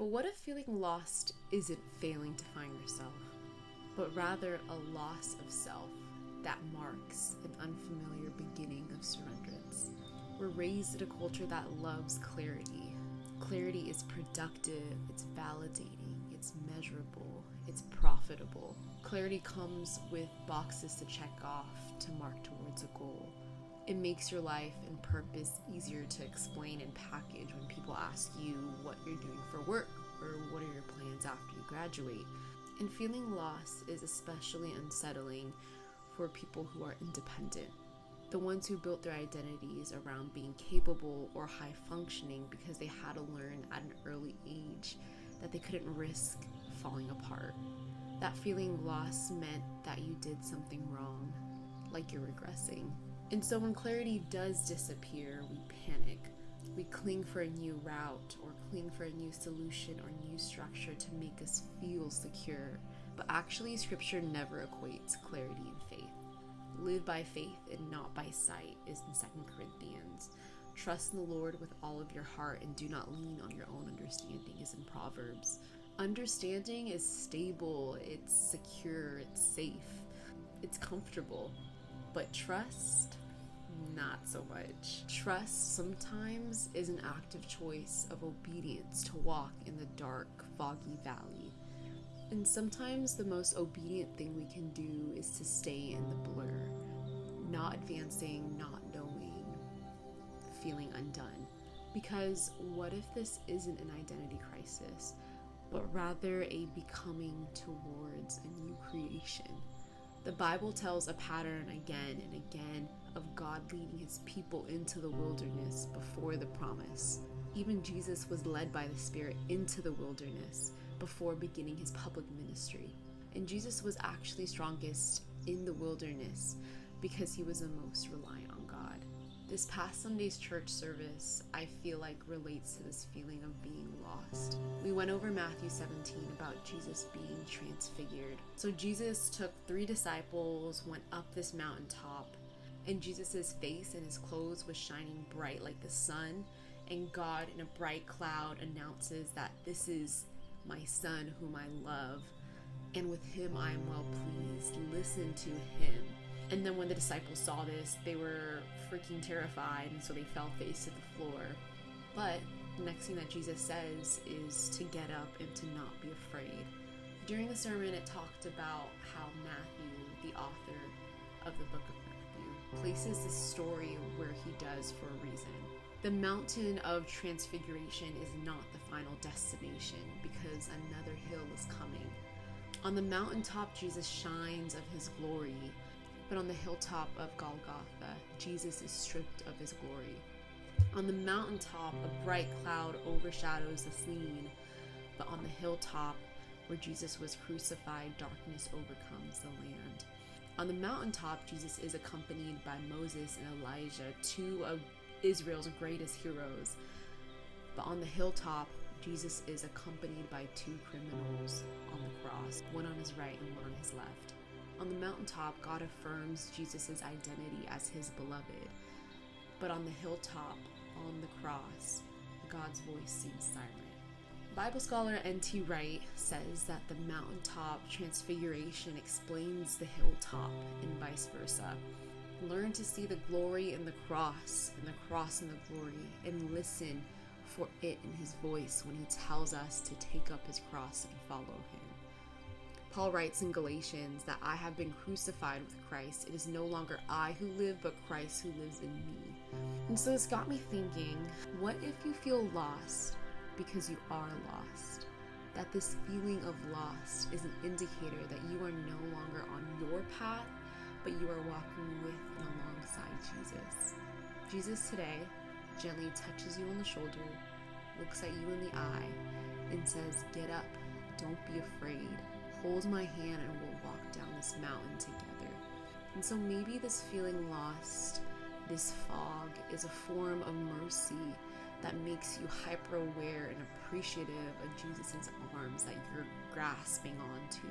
But what if feeling lost isn't failing to find yourself, but rather a loss of self that marks an unfamiliar beginning of surrenderance? We're raised in a culture that loves clarity. Clarity is productive, it's validating, it's measurable, it's profitable. Clarity comes with boxes to check off to mark towards a goal. It makes your life and purpose easier to explain and package when people ask you what you're doing for work or what are your plans after you graduate. And feeling lost is especially unsettling for people who are independent, the ones who built their identities around being capable or high functioning because they had to learn at an early age that they couldn't risk falling apart. That feeling lost meant that you did something wrong, like you're regressing. And so when clarity does disappear, we panic. We cling for a new route or cling for a new solution or new structure to make us feel secure. But actually, Scripture never equates clarity and faith. Live by faith and not by sight is in 2 Corinthians. Trust in the Lord with all of your heart and do not lean on your own understanding is in Proverbs. Understanding is stable, it's secure, it's safe, it's comfortable. But trust, not so much. Trust sometimes is an active choice of obedience to walk in the dark, foggy valley. And sometimes the most obedient thing we can do is to stay in the blur, not advancing, not knowing, feeling undone. Because what if this isn't an identity crisis, but rather a becoming towards a new creation? The Bible tells a pattern again and again of God leading his people into the wilderness before the promise. Even Jesus was led by the Spirit into the wilderness before beginning his public ministry. And Jesus was actually strongest in the wilderness because he was the most reliant on God. This past Sunday's church service, I feel like relates to this feeling of being lost. We went over Matthew 17 about Jesus being transfigured. So Jesus took 3 disciples, went up this mountaintop, and Jesus's face and his clothes was shining bright like the sun, and God in a bright cloud announces that this is my son whom I love, and with him I am well pleased. Listen to him. And then when the disciples saw this, they were freaking terrified, and so they fell face to the floor. But the next thing that Jesus says is to get up and to not be afraid. During the sermon, it talked about how Matthew, the author of the book of Matthew, places this story where he does for a reason. The mountain of Transfiguration is not the final destination because another hill is coming. On the mountaintop, Jesus shines of his glory. But on the hilltop of Golgotha, Jesus is stripped of his glory. On the mountaintop, a bright cloud overshadows the scene, but on the hilltop, where Jesus was crucified, darkness overcomes the land. On the mountaintop, Jesus is accompanied by Moses and Elijah, 2 of Israel's greatest heroes. But on the hilltop, Jesus is accompanied by 2 criminals on the cross, one on his right and one on his left. On the mountaintop, God affirms Jesus' identity as his beloved. But on the hilltop, on the cross, God's voice seems silent. Bible scholar N.T. Wright says that the mountaintop transfiguration explains the hilltop and vice versa. Learn to see the glory in the cross and the cross in the glory, and listen for it in his voice when he tells us to take up his cross and follow him. Paul writes in Galatians that I have been crucified with Christ. It is no longer I who live, but Christ who lives in me. And so this got me thinking, what if you feel lost because you are lost? That this feeling of lost is an indicator that you are no longer on your path, but you are walking with and alongside Jesus. Jesus today gently touches you on the shoulder, looks at you in the eye, and says, get up, don't be afraid. Hold my hand and we'll walk down this mountain together. And so maybe this feeling lost, this fog, is a form of mercy that makes you hyper aware and appreciative of Jesus' arms that you're grasping onto,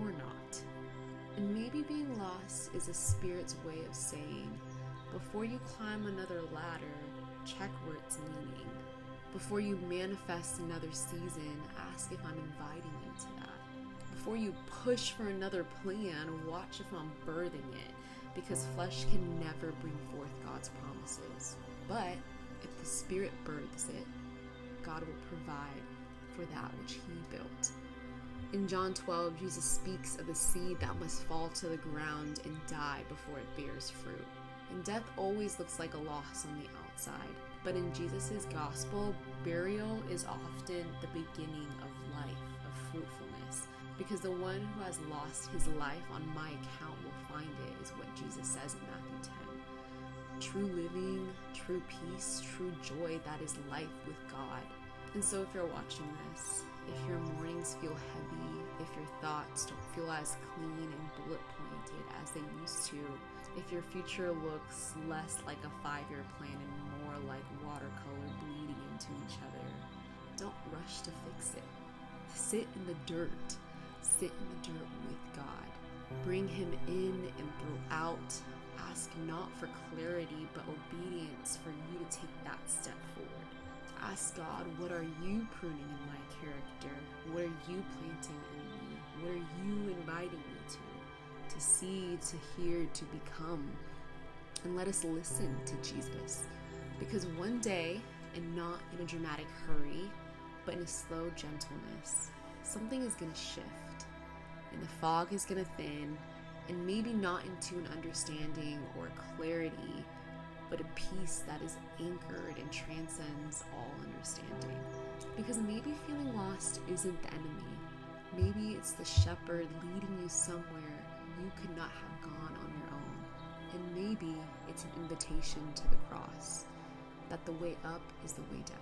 or not. And maybe being lost is a spirit's way of saying, before you climb another ladder, check where it's leaning. Before you manifest another season, ask if I'm inviting you to that. Before you push for another plan, watch if I'm birthing it, because flesh can never bring forth God's promises. But if the Spirit births it, God will provide for that which He built. In John 12, Jesus speaks of the seed that must fall to the ground and die before it bears fruit. And death always looks like a loss on the outside. But in Jesus' gospel, burial is often the beginning of life, of fruitfulness. Because the one who has lost his life on my account will find it, is what Jesus says in Matthew 10. True living, true peace, true joy, that is life with God. And so if you're watching this, if your mornings feel heavy, if your thoughts don't feel as clean and bullet pointed as they used to, if your future looks less like a 5-year plan and more like watercolor bleeding into each other, don't rush to fix it. Sit in the dirt. Sit in the dirt with God. Bring Him in and throw out. Ask not for clarity, but obedience for you to take that step forward. Ask God, what are you pruning in my character? What are you planting in me? What are you inviting me to see, to hear, to become? And let us listen to Jesus. Because one day, and not in a dramatic hurry, but in a slow gentleness, something is going to shift. And the fog is going to thin, and maybe not into an understanding or clarity, but a peace that is anchored and transcends all understanding. Because maybe feeling lost isn't the enemy. Maybe it's the shepherd leading you somewhere you could not have gone on your own. And maybe it's an invitation to the cross, that the way up is the way down.